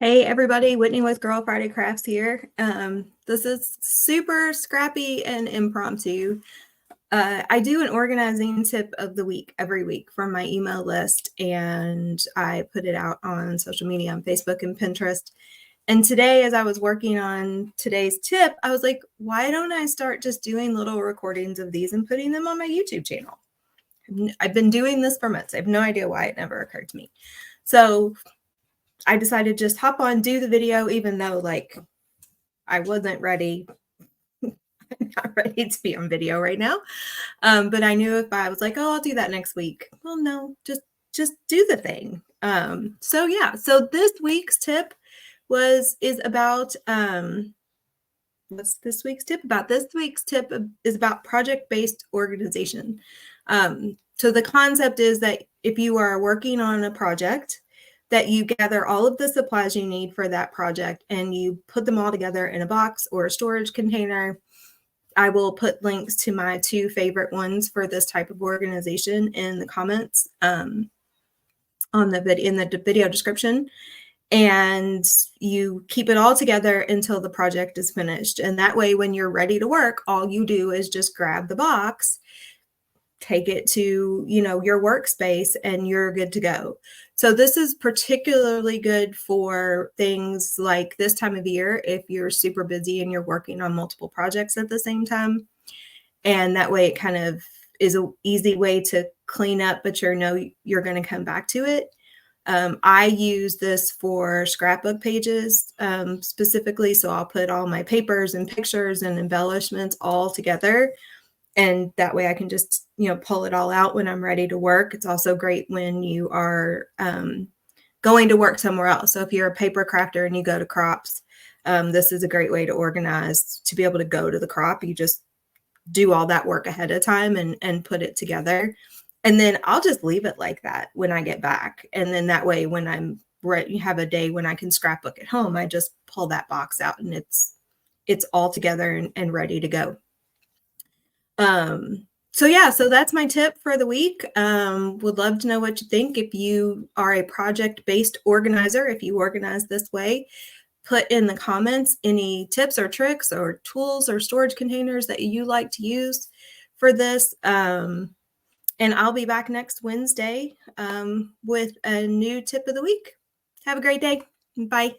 Hey everybody, Whitney with Girl Friday Crafts here. This is super scrappy and impromptu. I do an organizing tip of the week every week from my email list, and I put it out on social media on Facebook and Pinterest. And today, as I was working on today's tip, I was like, why don't I start just doing little recordings of these and putting them on my YouTube channel? I've been doing this for months. I have no idea why it never occurred to me. So I decided to just hop on, do the video, even though like I wasn't ready. I'm not ready to be on video right now. But I knew if I was like, oh, I'll do that next week. Well, no, just do the thing. So yeah, so this week's tip is about what's this week's tip about? This week's tip is about project-based organization. So the concept is that if you are working on a project, that you gather all of the supplies you need for that project and you put them all together in a box or a storage container. I will put links to my two favorite ones for this type of organization in the comments on in the video description. And you keep it all together until the project is finished. And that way, when you're ready to work, all you do is just grab the box, take it to, your workspace, and you're good to go. So this is particularly good for things like this time of year, if you're super busy and you're working on multiple projects at the same time. And that way it kind of is an easy way to clean up, but you're going to come back to it. I use this for scrapbook pages specifically. So I'll put all my papers and pictures and embellishments all together. And that way I can just, pull it all out when I'm ready to work. It's also great when you are going to work somewhere else. So if you're a paper crafter and you go to crops, this is a great way to organize, to be able to go to the crop. You just do all that work ahead of time and put it together. And then I'll just leave it like that when I get back. And then that way, when I'm ready, have a day when I can scrapbook at home, I just pull that box out and it's all together and ready to go. So yeah, so that's my tip for the week. Would love to know what you think. If you are a project-based organizer, if you organize this way, put in the comments any tips or tricks or tools or storage containers that you like to use for this. And I'll be back next Wednesday with a new tip of the week. Have a great day. Bye.